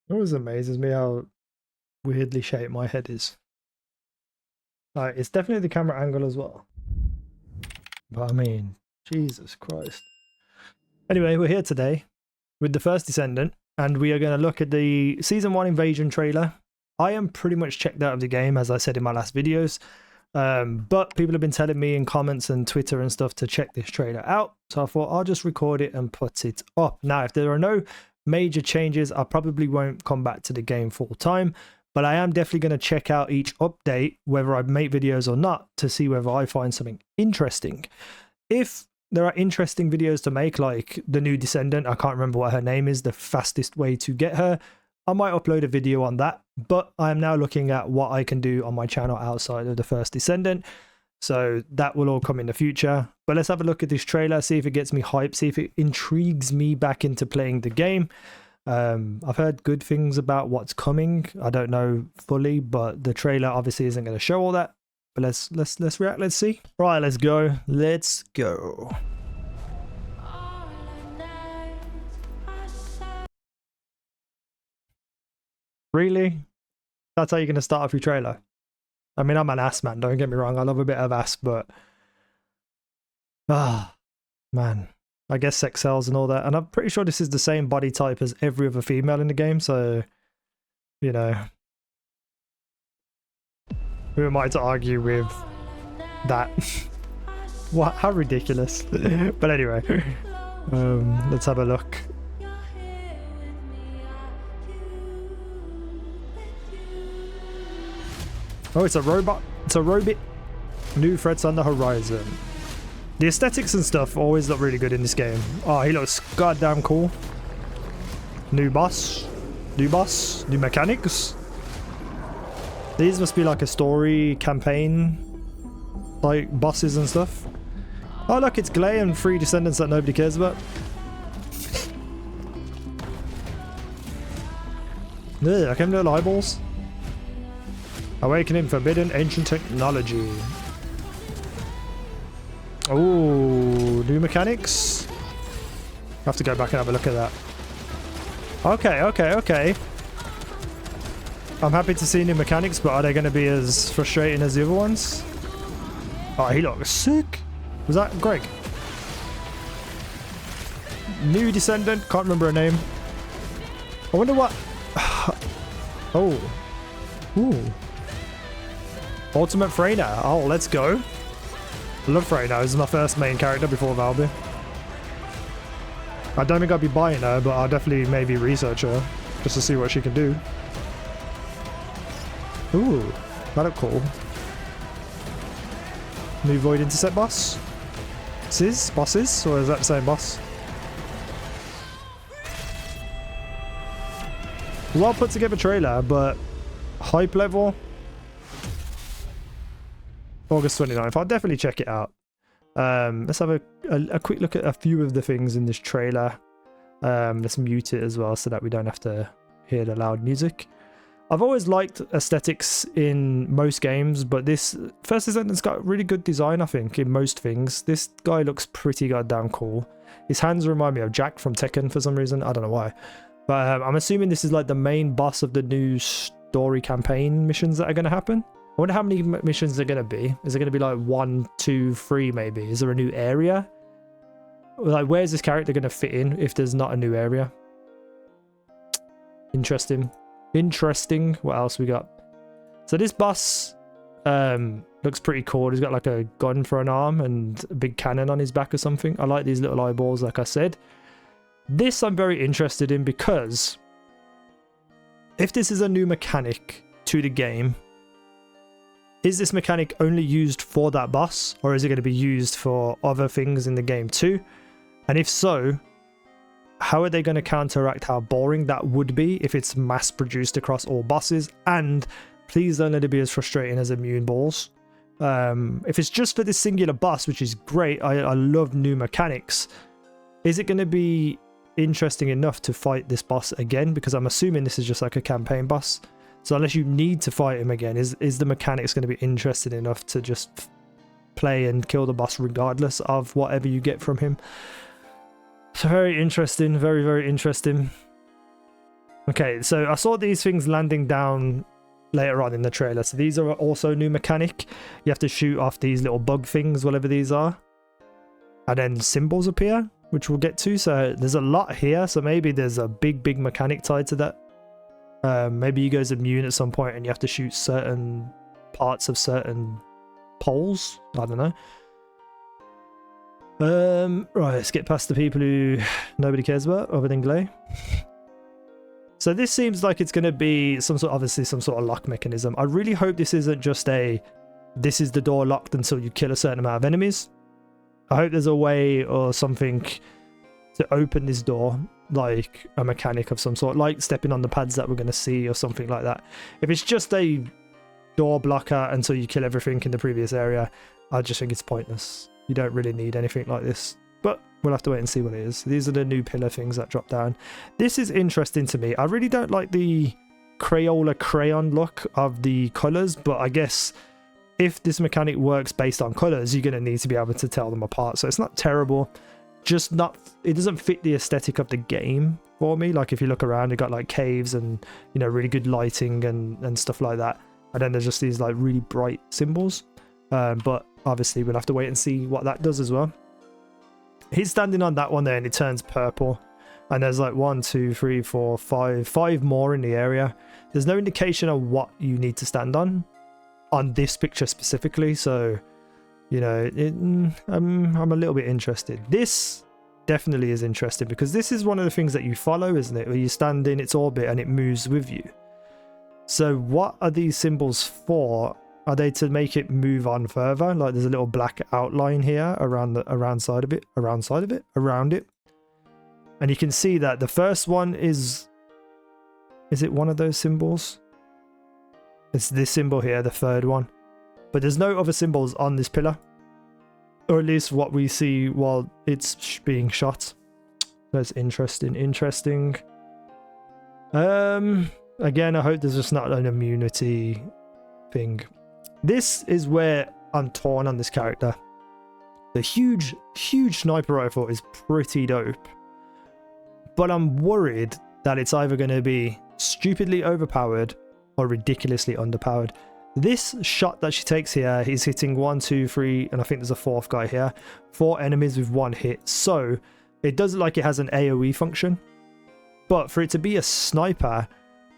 It always amazes me how weirdly shaped my head is. Like, it's definitely the camera angle as well. But I mean, Jesus Christ. Anyway, we're here today with the first Descendant, and we are going to look at the Season 1 Invasion trailer. I am pretty much checked out of the game, as I said in my last videos. But people have been telling me in comments and Twitter and stuff to check this trailer out. So I thought I'll just record it and put it up. Now, if there are no major changes, I probably won't come back to the game full time. But I am definitely going to check out each update, whether I make videos or not, to see whether I find something interesting. If there are interesting videos to make, like the new Descendant, I can't remember what her name is, the fastest way to get her, I might upload a video on that. But I am now looking at what I can do on my channel outside of the first Descendant. So that will all come in the future. But let's have a look at this trailer, see if it gets me hyped, see if it intrigues me back into playing the game. I've heard good things about what's coming. I don't know fully, but the trailer obviously isn't going to show all that. But let's react. Let's see. Right, let's go. Let's go. Really? That's how you're going to start off your trailer? I mean, I'm an ass man. Don't get me wrong. I love a bit of ass, but man. I guess sex sells and all that. And I'm pretty sure this is the same body type as every other female in the game. So, you know, who am I to argue with that? What? How ridiculous. But anyway, let's have a look. Oh, it's a robot. It's a robot. New threats on the horizon. The aesthetics and stuff always look really good in this game. Oh, he looks goddamn cool. New boss. New boss. New mechanics. These must be like a story campaign, like bosses and stuff. Oh look, it's Glay and 3 Descendants that nobody cares about. Yeah, I came to eyeballs. Awakening forbidden ancient technology. Oh, new mechanics. I have to go back and have a look at that. Okay. I'm happy to see new mechanics, but are they going to be as frustrating as the other ones? Oh, he looks sick. Was that Greg? New Descendant. Can't remember her name. I wonder what... Oh. Ooh. Ultimate Freyna. Oh, let's go. I love Freyna. This is my first main character before Valby. I don't think I'd be buying her, but I'll definitely maybe research her just to see what she can do. Ooh, that look cool. New Void Intercept boss? Bosses? Or is that the same boss? Well put together trailer, but hype level? August 29th. I'll definitely check it out. Let's have a quick look at a few of the things in this trailer. Let's mute it as well so that we don't have to hear the loud music. I've always liked aesthetics in most games, but this first Descendant's got really good design, I think, in most things. This guy looks pretty goddamn cool. His hands remind me of Jack from Tekken for some reason. I don't know why. But I'm assuming this is like the main boss of the new story campaign missions that are going to happen. I wonder how many missions they're going to be. Is it going to be like 1, 2, 3 maybe? Is there a new area? Like, where's this character going to fit in if there's not a new area? Interesting. What else we got? So this boss looks pretty cool. He's got like a gun for an arm and a big cannon on his back or something. I like these little eyeballs, like I said. This I'm very interested in because if this is a new mechanic to the game, is this mechanic only used for that boss, or is it going to be used for other things in the game too? And if so, how are they going to counteract how boring that would be if it's mass produced across all bosses? And please don't let it be as frustrating as Immune Balls. If it's just for this singular boss, which is great, I love new mechanics. Is it going to be interesting enough to fight this boss again? Because I'm assuming this is just like a campaign boss. So unless you need to fight him again, is the mechanics going to be interesting enough to just play and kill the boss regardless of whatever you get from him? So very interesting, very interesting. Okay, so I saw these things landing down later on in the trailer. So these are also a new mechanic. You have to shoot off these little bug things, whatever these are. And then symbols appear, which we'll get to. So there's a lot here. So maybe there's a big mechanic tied to that. Maybe you goes immune at some point and you have to shoot certain parts of certain poles. I don't know. Right, let's get past the people who nobody cares about other than Glay. So this seems like it's going to be obviously some sort of lock mechanism. I really hope this isn't just this is the door locked until you kill a certain amount of enemies. I hope there's a way or something to open this door, like a mechanic of some sort, like stepping on the pads that we're going to see or something like that. If it's just a door blocker until you kill everything in the previous area, I just think it's pointless. You don't really need anything like this. But we'll have to wait and see what it is. These are the new pillar things that drop down. This is interesting to me. I really don't like the Crayola crayon look of the colours, but I guess if this mechanic works based on colours, you're going to need to be able to tell them apart. So it's not terrible, just not, it doesn't fit the aesthetic of the game for me. Like if you look around, you've got like caves and, you know, really good lighting and stuff like that. And then there's just these like really bright symbols. But obviously we'll have to wait and see what that does as well. He's standing on that one there and it turns purple. And there's like 1, 2, 3, 4, 5 more in the area. There's no indication of what you need to stand on this picture specifically. So, you know, I'm a little bit interested. This definitely is interesting because this is one of the things that you follow, isn't it? Where you stand in its orbit and it moves with you. So what are these symbols for? Are they to make it move on further? Like there's a little black outline here around it. And you can see that the first one is it one of those symbols? It's this symbol here, the third one. But there's no other symbols on this pillar. Or at least what we see while it's being shot. That's interesting. Again, I hope there's just not an immunity thing. This is where I'm torn on this character. The huge sniper rifle is pretty dope. But I'm worried that it's either going to be stupidly overpowered or ridiculously underpowered. This shot that she takes here, he's hitting 1, 2, 3, and I think there's a 4th guy here. 4 enemies with 1 hit. So it does look like it has an AoE function. But for it to be a sniper,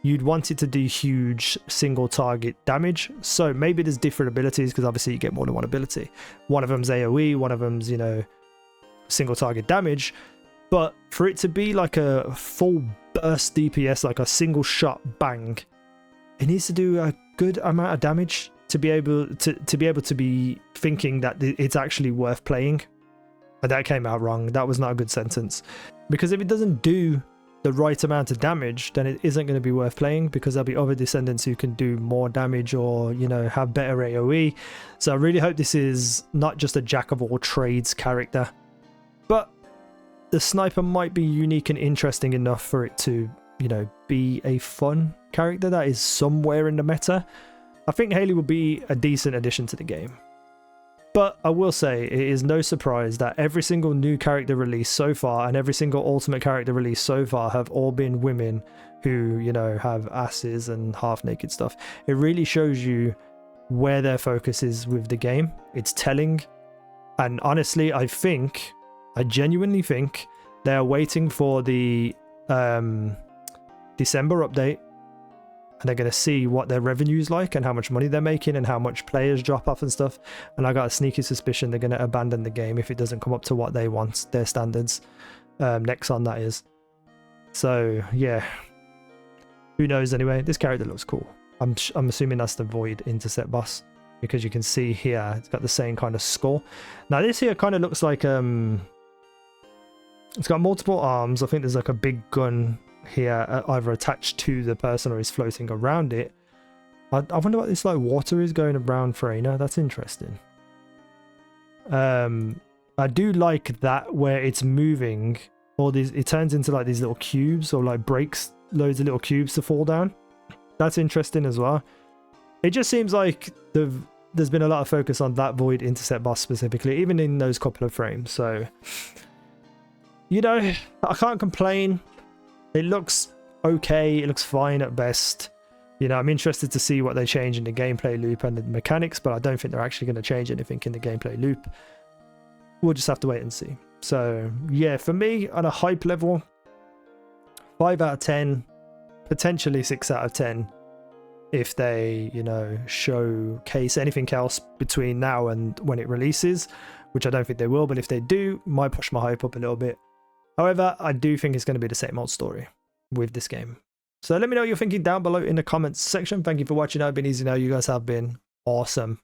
you'd want it to do huge single target damage. So maybe there's different abilities because obviously you get more than one ability. One of them's AoE, one of them's, you know, single target damage. But for it to be like a full burst DPS, like a single shot bang, it needs to do a good amount of damage to be able to be thinking that it's actually worth playing. And that came out wrong. That was not a good sentence. Because if it doesn't do the right amount of damage, then it isn't going to be worth playing because there'll be other Descendants who can do more damage or, you know, have better AoE. So I really hope this is not just a jack of all trades character. But the sniper might be unique and interesting enough for it to, you know, be a fun character that is somewhere in the meta. I think HAILEY will be a decent addition to the game. But I will say, it is no surprise that every single new character released so far and every single ultimate character released so far have all been women who, you know, have asses and half-naked stuff. It really shows you where their focus is with the game. It's telling. And honestly, I genuinely think they're waiting for the December update. And they're going to see what their revenue's like and how much money they're making and how much players drop off and stuff. And I got a sneaky suspicion they're going to abandon the game if it doesn't come up to what they want, their standards. Nexon, that is. So, yeah. Who knows anyway? This character looks cool. I'm assuming that's the Void Intercept boss. Because you can see here, it's got the same kind of skull. Now, this here kind of looks like... it's got multiple arms. I think there's like a big gun here either attached to the person or is floating around it. I wonder what this like water is going around Freyna. That's interesting. I do like that where it's moving, or these, it turns into like these little cubes, or like breaks loads of little cubes to fall down. That's interesting as well. It just seems like there's been a lot of focus on that Void Intercept boss specifically, even in those couple of frames. So, you know, I can't complain. It looks okay. It looks fine at best. You know, I'm interested to see what they change in the gameplay loop and the mechanics, but I don't think they're actually going to change anything in the gameplay loop. We'll just have to wait and see. So yeah, for me, on a hype level, 5 out of 10, potentially 6 out of 10 if they, you know, showcase anything else between now and when it releases, which I don't think they will, but if they do, might push my hype up a little bit. However, I do think it's going to be the same old story with this game. So let me know what you're thinking down below in the comments section. Thank you for watching. I've been easynow. You guys have been awesome.